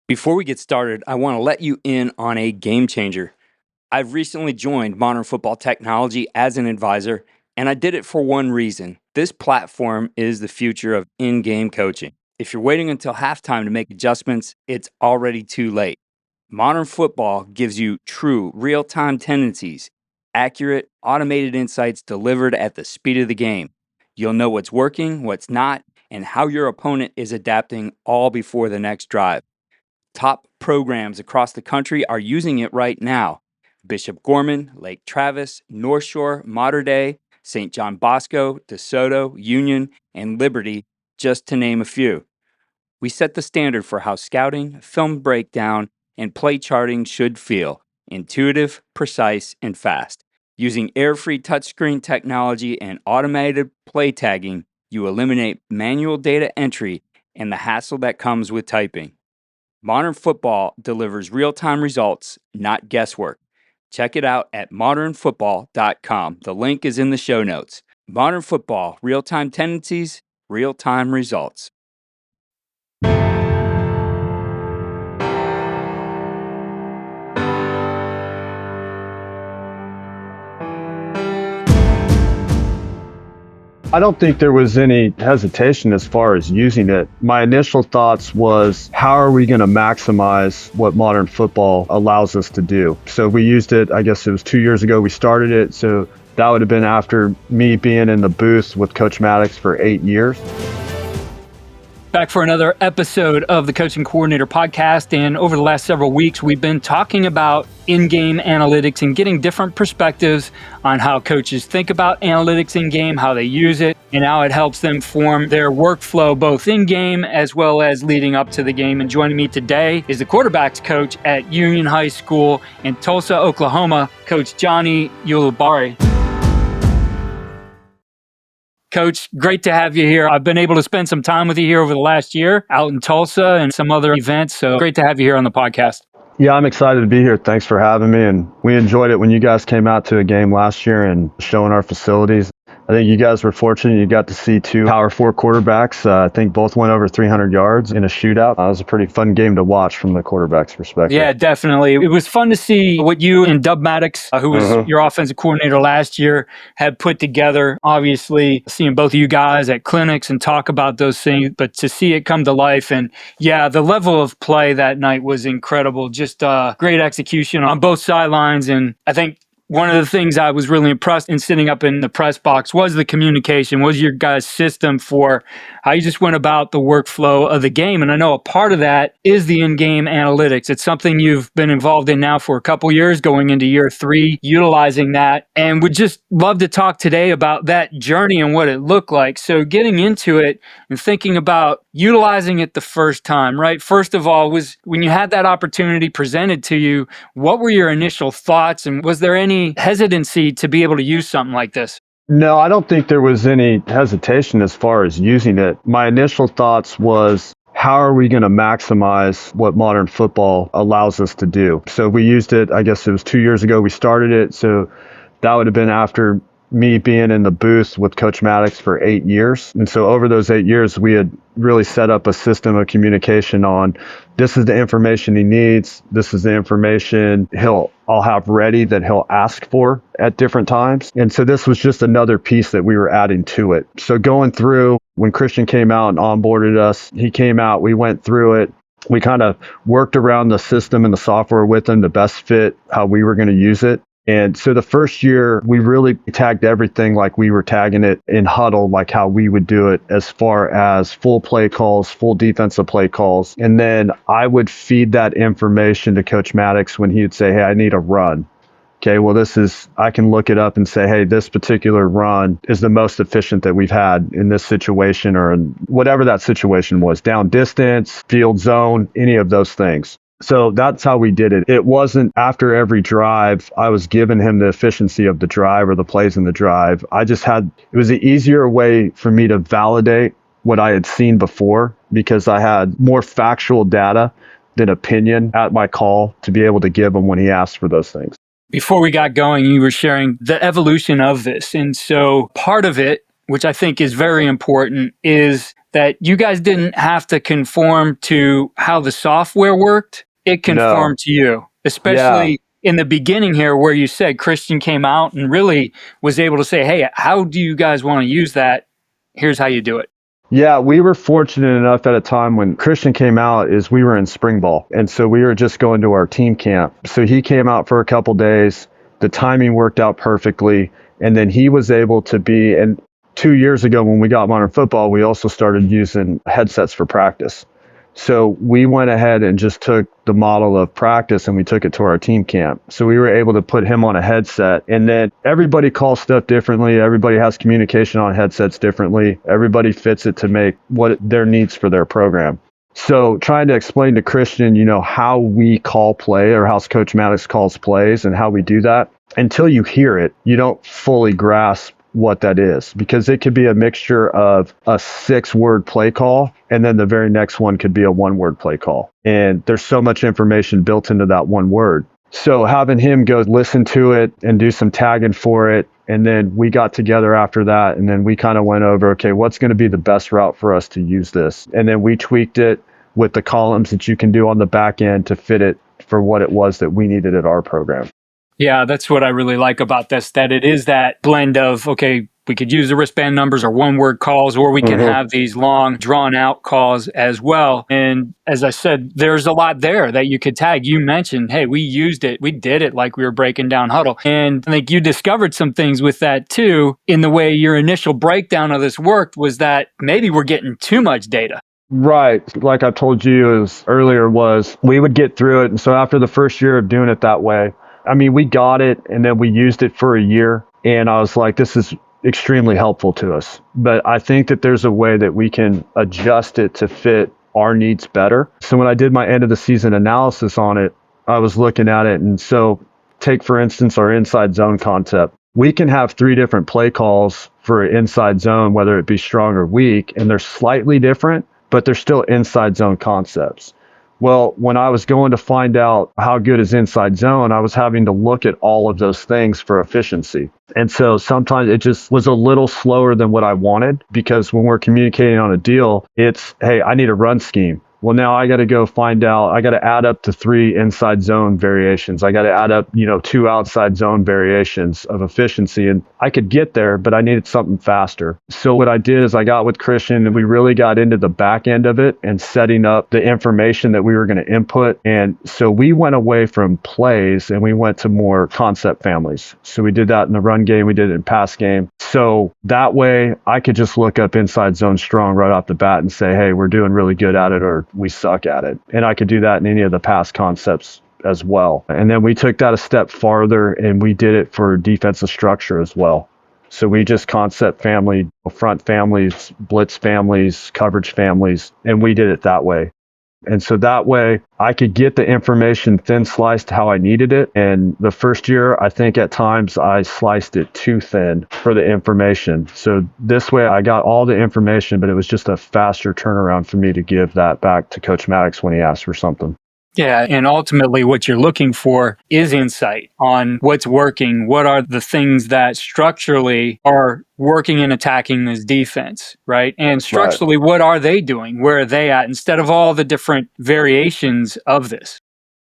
Before we get started, I want to let you in on a game changer. I've recently joined Modern Football Technology as an advisor, and I did it for one reason. This platform is the future of in-game coaching. If you're waiting until halftime to make adjustments, it's already too late. Modern Football gives you true real-time tendencies, accurate, automated insights delivered at the speed of the game. You'll know what's working, what's not, and how your opponent is adapting all before the next drive. Top programs across the country are using it right now. Bishop Gorman, Lake Travis, North Shore, Mater Dei, St. John Bosco, DeSoto, Union, and Liberty, just to name a few. We set the standard for how scouting, film breakdown, and play charting should feel: intuitive, precise, and fast. Using air-free touchscreen technology and automated play tagging, you eliminate manual data entry and the hassle that comes with typing. Modern Football delivers real-time results, not guesswork. Check it out at modernfootball.com. The link is in the show notes. Modern Football, real-time tendencies, real-time results. I don't think there was any hesitation as far as using it. My initial thoughts was, how are we going to maximize what modern football allows us to do? So we used it, I guess it was 2 years ago we started it. So that would have been after me being in the booth with Coach Maddox for 8 years. Back for another episode of the Coaching Coordinator Podcast. And over the last several weeks, we've been talking about in-game analytics and getting different perspectives on how coaches think about analytics in-game, how they use it, and how it helps them form their workflow both in-game as well as leading up to the game. And joining me today is the quarterbacks coach at Union High School in Tulsa, Oklahoma, Coach Johnny Ulibarri. Coach, great to have you here. I've been able to spend some time with you here over the last year out in Tulsa and some other events. So great to have you here on the podcast. Yeah, I'm excited to be here. Thanks for having me. And we enjoyed it when you guys came out to a game last year and showing our facilities. I think you guys were fortunate. You got to see two Power 4 quarterbacks. I think both went over 300 yards in a shootout. It was a pretty fun game to watch from the quarterback's perspective. Yeah, definitely. It was fun to see what you and Dub Maddox, who was your offensive coordinator last year, had put together. Obviously, seeing both of you guys at clinics and talk about those things, but to see it come to life. And yeah, the level of play that night was incredible. Just great execution on both sidelines. And I think one of the things I was really impressed in sitting up in the press box was the communication, was your guys' system for how you just went about the workflow of the game. And I know a part of that is the in-game analytics. It's something you've been involved in now for a couple years, going into year 3, utilizing that. And would just love to talk today about that journey and what it looked like. So getting into it and thinking about utilizing it the first time, right? First of all, was when you had that opportunity presented to you, what were your initial thoughts? And was there any hesitancy to be able to use something like this? No, I don't think there was any hesitation as far as using it. My initial thoughts was, how are we going to maximize what modern football allows us to do? So we used it, I guess it was 2 years ago we started it. So that would have been after me being in the booth with Coach Maddox for 8 years. And so over those 8 years, we had really set up a system of communication on, this is the information he needs. This is the information I'll have ready that he'll ask for at different times. And so this was just another piece that we were adding to it. So going through, when Christian came out and onboarded us, he came out, we went through it. We kind of worked around the system and the software with him to best fit how we were going to use it. And so the first year, we really tagged everything like we were tagging it in huddle, like how we would do it as far as full play calls, full defensive play calls. And then I would feed that information to Coach Maddox when he would say, hey, I need a run. Okay, well, I can look it up and say, hey, this particular run is the most efficient that we've had in this situation, or in whatever that situation was, down distance, field zone, any of those things. So that's how we did it. It wasn't after every drive, I was giving him the efficiency of the drive or the plays in the drive. It was an easier way for me to validate what I had seen before, because I had more factual data than opinion at my call to be able to give him when he asked for those things. Before we got going, you were sharing the evolution of this. And so part of it, which I think is very important, is that you guys didn't have to conform to how the software worked. It conformed to you, especially in the beginning here where you said Christian came out and really was able to say, hey, how do you guys want to use that? Here's how you do it. Yeah, we were fortunate enough at a time when Christian came out is we were in spring ball. And so we were just going to our team camp. So he came out for a couple days. The timing worked out perfectly. And then he was able to be, and 2 years ago when we got Modern Football, we also started using headsets for practice. So we went ahead and just took the model of practice and we took it to our team camp. So we were able to put him on a headset, and then everybody calls stuff differently. Everybody has communication on headsets differently. Everybody fits it to make what their needs for their program. So trying to explain to Christian, how we call play or how Coach Maddox calls plays and how we do that, until you hear it, you don't fully grasp what that is, because it could be a mixture of a 6-word play call and then the very next one could be a 1-word play call. And there's so much information built into that one word. So having him go listen to it and do some tagging for it. And then we got together after that. And then we kind of went over, okay, what's going to be the best route for us to use this? And then we tweaked it with the columns that you can do on the back end to fit it for what it was that we needed at our program. Yeah, that's what I really like about this, that it is that blend of, okay, we could use the wristband numbers or 1-word calls, or we can have these long, drawn-out calls as well. And as I said, there's a lot there that you could tag. You mentioned, hey, we used it. We did it like we were breaking down huddle. And I think you discovered some things with that too, in the way your initial breakdown of this worked, was that maybe we're getting too much data. Right. Like I told you earlier, was we would get through it. And so after the first year of doing it that way, we got it and then we used it for a year. And I was like, this is extremely helpful to us. But I think that there's a way that we can adjust it to fit our needs better. So when I did my end of the season analysis on it, I was looking at it. And so take, for instance, our inside zone concept. We can have 3 different play calls for an inside zone, whether it be strong or weak, and they're slightly different, but they're still inside zone concepts. Well, when I was going to find out how good is inside zone, I was having to look at all of those things for efficiency. And so sometimes it just was a little slower than what I wanted, because when we're communicating on a deal, it's, hey, I need a run scheme. Well, now I got to go find out, I got to add up to 3 inside zone variations. I got to add up, 2 outside zone variations of efficiency. And I could get there, but I needed something faster. So what I did is I got with Christian and we really got into the back end of it and setting up the information that we were going to input. And so we went away from plays and we went to more concept families. So we did that in the run game. We did it in pass game. So that way I could just look up inside zone strong right off the bat and say, hey, we're doing really good at it, or we suck at it. And I could do that in any of the past concepts as well. And then we took that a step farther and we did it for defensive structure as well. So we just concept family, front families, blitz families, coverage families, and we did it that way. And so that way I could get the information thin sliced how I needed it. And the first year, I think at times I sliced it too thin for the information. So this way I got all the information, but it was just a faster turnaround for me to give that back to Coach Maddox when he asked for something. Yeah, and ultimately what you're looking for is insight on what's working. What are the things that structurally are working and attacking this defense, right? And structurally, What are they doing? Where are they at? Instead of all the different variations of this.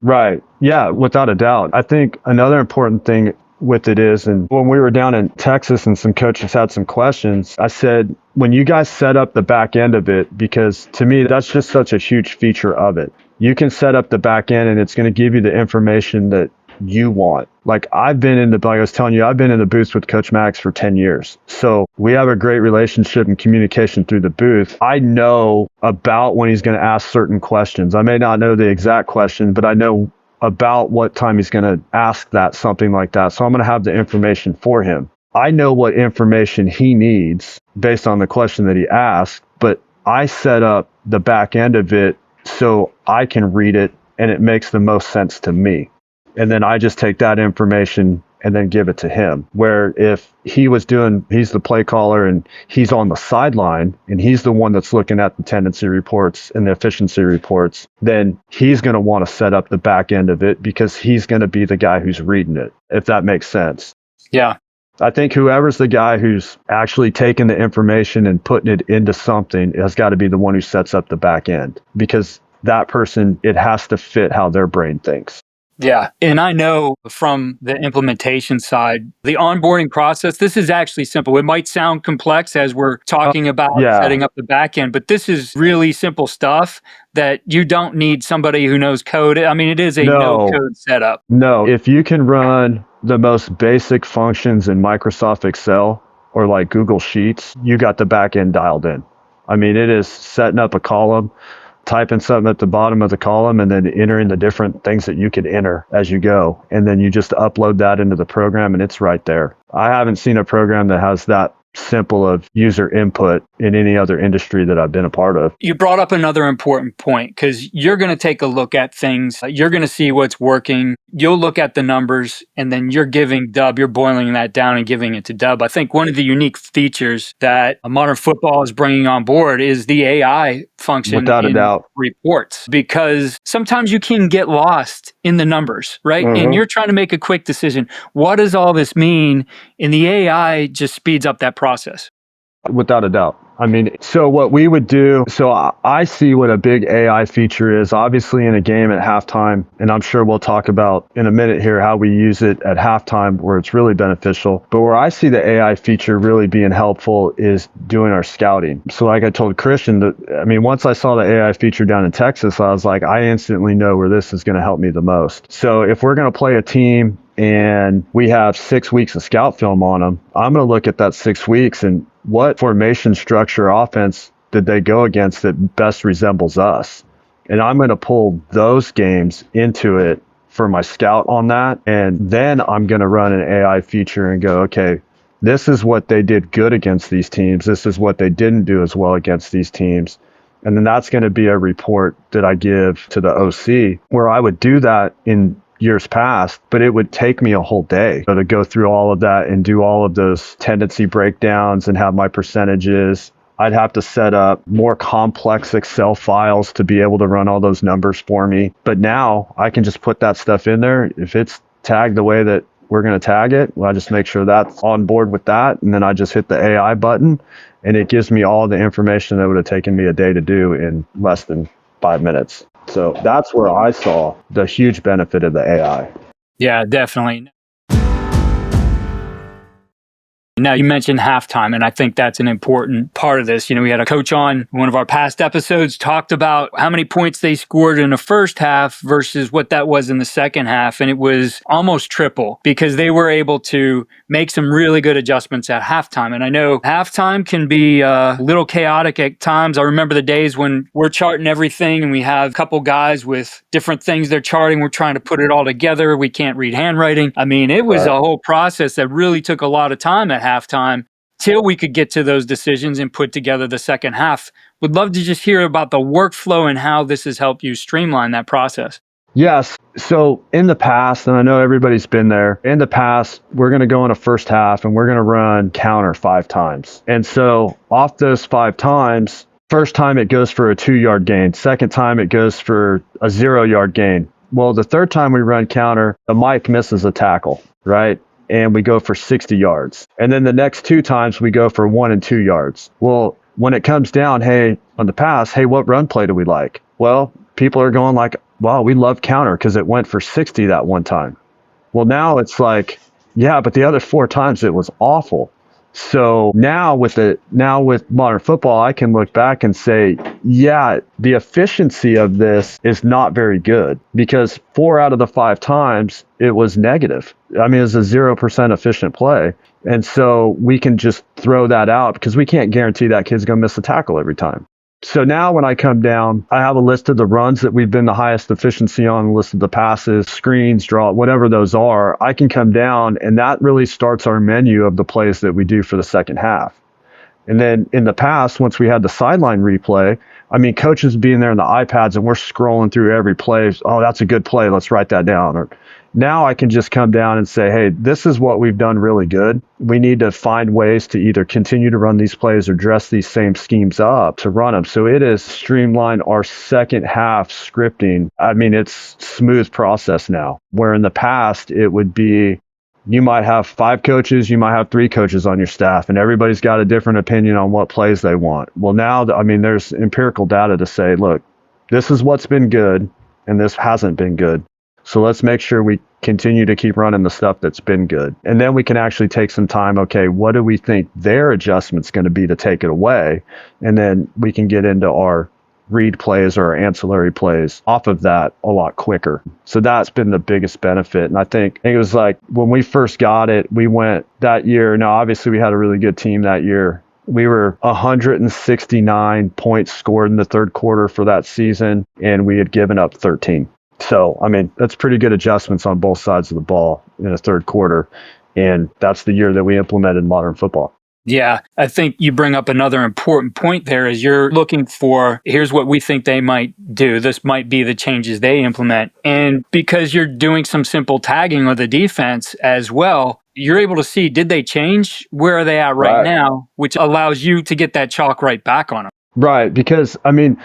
Right. Yeah, without a doubt. I think another important thing with it is, and when we were down in Texas and some coaches had some questions, I said, when you guys set up the back end of it, because to me, that's just such a huge feature of it. You can set up the back end and it's going to give you the information that you want. Like I was telling you, I've been in the booth with Coach Maddox for 10 years. So we have a great relationship and communication through the booth. I know about when he's going to ask certain questions. I may not know the exact question, but I know about what time he's going to ask something like that. So I'm going to have the information for him. I know what information he needs based on the question that he asked, but I set up the back end of it so I can read it and it makes the most sense to me. And then I just take that information and then give it to him. Where if he's the play caller and he's on the sideline and he's the one that's looking at the tendency reports and the efficiency reports, then he's going to want to set up the back end of it because he's going to be the guy who's reading it, if that makes sense. Yeah. I think whoever's the guy who's actually taking the information and putting it into something has got to be the one who sets up the back end, because that person, it has to fit how their brain thinks. Yeah. And I know from the implementation side, the onboarding process, this is actually simple. It might sound complex as we're talking about setting up the back end, but this is really simple stuff that you don't need somebody who knows code. I mean, it is a no code setup. No, if you can run the most basic functions in Microsoft Excel or like Google Sheets, you got the back end dialed in. I mean, it is setting up a column, typing something at the bottom of the column, and then entering the different things that you could enter as you go. And then you just upload that into the program and it's right there. I haven't seen a program that has that simple of user input in any other industry that I've been a part of. You brought up another important point, because you're going to take a look at things. You're going to see what's working. You'll look at the numbers, and then you're giving Dub, you're boiling that down and giving it to Dub. I think one of the unique features that modern football is bringing on board is the AI function Without a doubt. Reports, because sometimes you can get lost in the numbers, right? And you're trying to make a quick decision. What does all this mean? And the AI just speeds up that process. Without a doubt. I mean, so what we would do, so I see what a big AI feature is, obviously in a game at halftime, and I'm sure we'll talk about in a minute here how we use it at halftime where it's really beneficial. But where I see the AI feature really being helpful is doing our scouting. So like I told Christian, once I saw the AI feature down in Texas, I was like, I instantly know where this is going to help me the most. So if we're going to play a team and we have 6 weeks of scout film on them, I'm going to look at that 6 weeks and what formation, structure, offense did they go against that best resembles us? And I'm going to pull those games into it for my scout on that. And then I'm going to run an AI feature and go, okay, this is what they did good against these teams. This is what they didn't do as well against these teams. And then that's going to be a report that I give to the OC, where I would do that in years past, but it would take me a whole day to go through all of that and do all of those tendency breakdowns and have my percentages. I'd have to set up more complex Excel files to be able to run all those numbers for me. But now I can just put that stuff in there. If it's tagged the way that we're going to tag it, well, I just make sure that's on board with that. And then I just hit the AI button and it gives me all the information that would have taken me a day to do in less than 5 minutes. So that's where I saw the huge benefit of the AI. Yeah, definitely. Now, you mentioned halftime, and I think that's an important part of this. We had a coach on one of our past episodes, talked about how many points they scored in the first half versus what that was in the second half. And it was almost triple, because they were able to make some really good adjustments at halftime. And I know halftime can be a little chaotic at times. I remember the days when we're charting everything and we have a couple guys with different things they're charting. We're trying to put it all together. We can't read handwriting. I mean, it was a whole process that really took a lot of time at halftime till we could get to those decisions and put together the second half. Would love to just hear about the workflow and how this has helped you streamline that process. Yes. So in the past, and I know everybody's been there, in the past, we're going to go in a first half and we're going to run counter 5 times. And so off those 5 times, first time it goes for a 2-yard gain. Second time it goes for a 0-yard gain. Well, the third time we run counter, the mic misses a tackle, right? And we go for 60 yards. And then the next 2 times we go for 1 and 2 yards. Well, when it comes down, hey, on the pass, hey, what run play do we like? Well, people are going like, wow, we love counter because it went for 60 that one time. Well, now it's like, yeah, but the other 4 times it was awful. So now with modern football, I can look back and say, yeah, the efficiency of this is not very good, because 4 out of the 5 times it was negative. I mean, it's a 0% efficient play. And so we can just throw that out because we can't guarantee that kid's going to miss a tackle every time. So now when I come down, I have a list of the runs that we've been the highest efficiency on, a list of the passes, screens, draw, whatever those are. I can come down, and that really starts our menu of the plays that we do for the second half. And then in the past, once we had the sideline replay, coaches being there in the iPads and we're scrolling through every play. Oh, that's a good play. Let's write that down. Or now I can just come down and say, hey, this is what we've done really good. We need to find ways to either continue to run these plays or dress these same schemes up to run them. So it has streamlined our second half scripting. It's smooth process now, where in the past it would be, You might have 5 coaches, you might have 3 coaches on your staff, and everybody's got a different opinion on what plays they want. Well, now, I mean, there's empirical data to say, look, this is what's been good, and this hasn't been good. So let's make sure we continue to keep running the stuff that's been good. And then we can actually take some time, okay, what do we think their adjustment's going to be to take it away? And then we can get into our read plays or ancillary plays off of that a lot quicker. So that's been the biggest benefit. And I think it was like when we first got it, we went that year. Now, obviously, we had a really good team that year. We were 169 points scored in the third quarter for that season, and we had given up 13. So, I mean, that's pretty good adjustments on both sides of the ball in the third quarter. And that's the year that we implemented modern football. Yeah, I think you bring up another important point there is you're looking for, here's what we think they might do. This might be the changes they implement. And because you're doing some simple tagging of the defense as well, you're able to see, did they change? Where are they at right now? Which allows you to get that chalk right back on them. Right, because, I mean,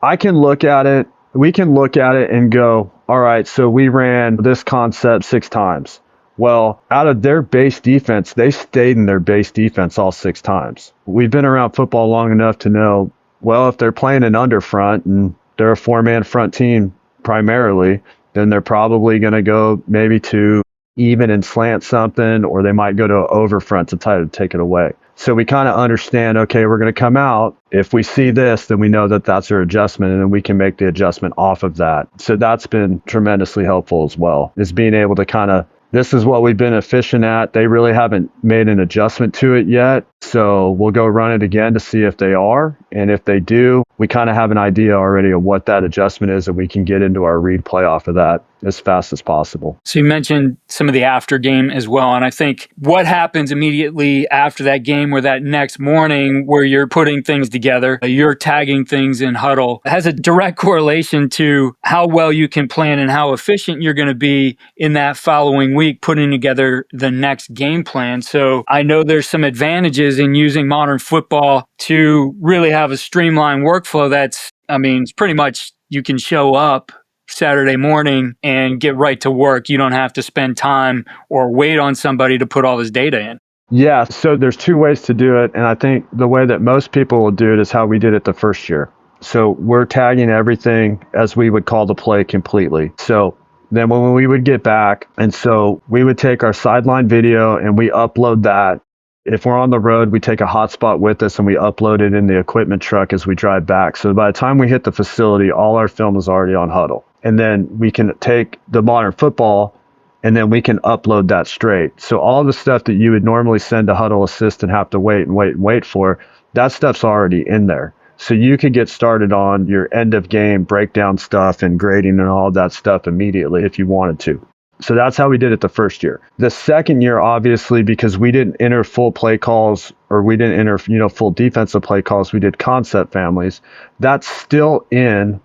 I can look at it, we can look at it and go, all right, so we ran this concept 6 times. Well, out of their base defense, they stayed in their base defense all 6 times. We've been around football long enough to know, well, if they're playing an under front and they're a 4-man front team primarily, then they're probably going to go maybe to even and slant something, or they might go to over front to try to take it away. So we kind of understand, okay, we're going to come out. If we see this, then we know that that's our adjustment, and then we can make the adjustment off of that. So that's been tremendously helpful as well, is being able to kind of, this is what we've been efficient at. They really haven't made an adjustment to it yet. So we'll go run it again to see if they are. And if they do, we kind of have an idea already of what that adjustment is, and we can get into our read play off of that as fast as possible. So you mentioned some of the after game as well. And I think what happens immediately after that game or that next morning where you're putting things together, you're tagging things in huddle, has a direct correlation to how well you can plan and how efficient you're going to be in that following week putting together the next game plan. So I know there's some advantages in using modern football to really have a streamlined workflow that's, I mean, it's pretty much you can show up Saturday morning and get right to work. You don't have to spend time or wait on somebody to put all this data in. Yeah, so there's 2 ways to do it. And I think the way that most people will do it is how we did it the first year. So we're tagging everything as we would call the play completely. So then when we would get back, and so we would take our sideline video and we upload that. If we're on the road, we take a hotspot with us and we upload it in the equipment truck as we drive back. So by the time we hit the facility, all our film is already on Huddle. And then we can take the modern football and then we can upload that straight. So all the stuff that you would normally send to Huddle Assist and have to wait for, that stuff's already in there. So you could get started on your end of game breakdown stuff and grading and all that stuff immediately if you wanted to. So that's how we did it the first year. The second year, obviously, because we didn't enter full play calls or we didn't enter, full defensive play calls, we did concept families. That's still in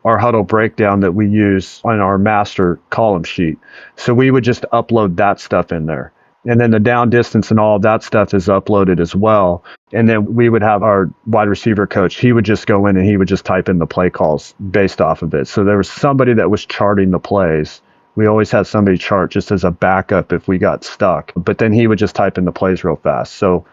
our Huddle breakdown that we use on our master column sheet. So we would just upload that stuff in there. And then the down distance and all of that stuff is uploaded as well. And then we would have our wide receiver coach. He would just go in and he would just type in the play calls based off of it. So there was somebody that was charting the plays. We always had somebody chart just as a backup if we got stuck. But then he would just type in the plays real fast. So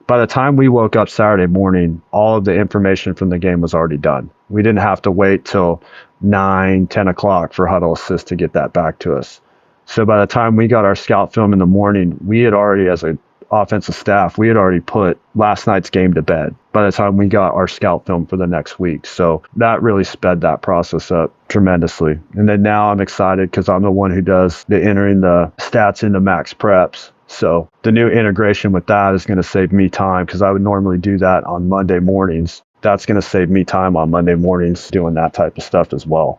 by the time we woke up Saturday morning, all of the information from the game was already done. We didn't have to wait till 9, 10 o'clock for Huddle Assist to get that back to us. So by the time we got our scout film in the morning, we had already, as an offensive staff, we had already put last night's game to bed by the time we got our scout film for the next week. So that really sped that process up tremendously. And then now I'm excited because I'm the one who does the entering the stats into max preps. So the new integration with that is going to save me time because I would normally do that on Monday mornings. That's going to save me time on Monday mornings doing that type of stuff as well.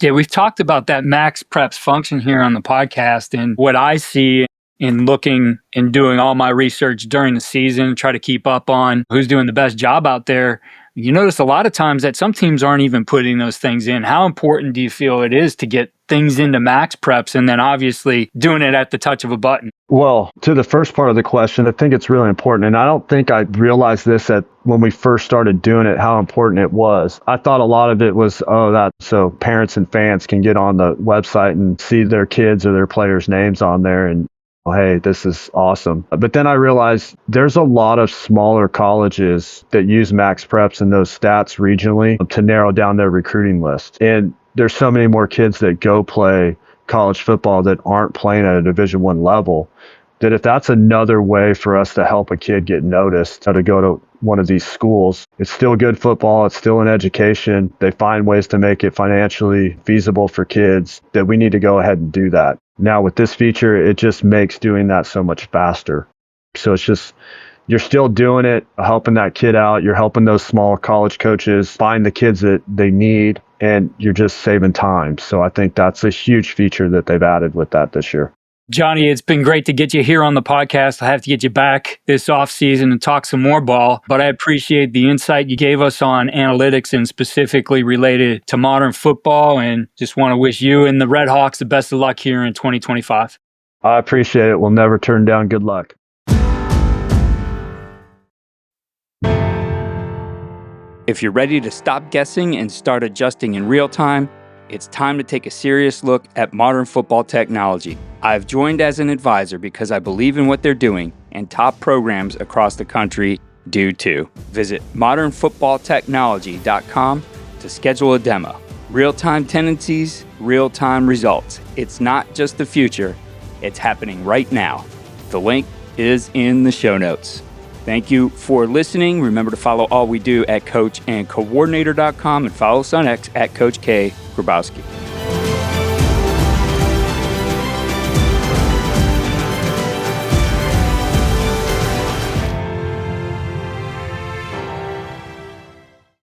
Yeah, we've talked about that max preps function here on the podcast. And what I see in looking and doing all my research during the season, try to keep up on who's doing the best job out there. You notice a lot of times that some teams aren't even putting those things in. How important do you feel it is to get things into max preps and then obviously doing it at the touch of a button? Well, to the first part of the question, I think it's really important. And I don't think I realized this when we first started doing it, how important it was. I thought a lot of it was, so parents and fans can get on the website and see their kids or their players' names on there. And Hey, this is awesome. But then I realized there's a lot of smaller colleges that use max preps and those stats regionally to narrow down their recruiting list. And there's so many more kids that go play college football that aren't playing at a Division I level, that if that's another way for us to help a kid get noticed to go to one of these schools, it's still good football, it's still an education. They find ways to make it financially feasible for kids, that we need to go ahead and do that. Now with this feature, it just makes doing that so much faster. So it's just, you're still doing it, helping that kid out. You're helping those small college coaches find the kids that they need, and you're just saving time. So I think that's a huge feature that they've added with that this year. Johnny, it's been great to get you here on the podcast. I have to get you back this offseason and talk some more ball, but I appreciate the insight you gave us on analytics and specifically related to modern football, and just want to wish you and the Red Hawks the best of luck here in 2025. I appreciate it. We'll never turn down good luck. If you're ready to stop guessing and start adjusting in real time, it's time to take a serious look at modern football technology. I've joined as an advisor because I believe in what they're doing, and top programs across the country do too. Visit modernfootballtechnology.com to schedule a demo. Real-time tendencies, real-time results. It's not just the future, it's happening right now. The link is in the show notes. Thank you for listening. Remember to follow all we do at coachandcoordinator.com and follow us on X at Coach K. Grabowski.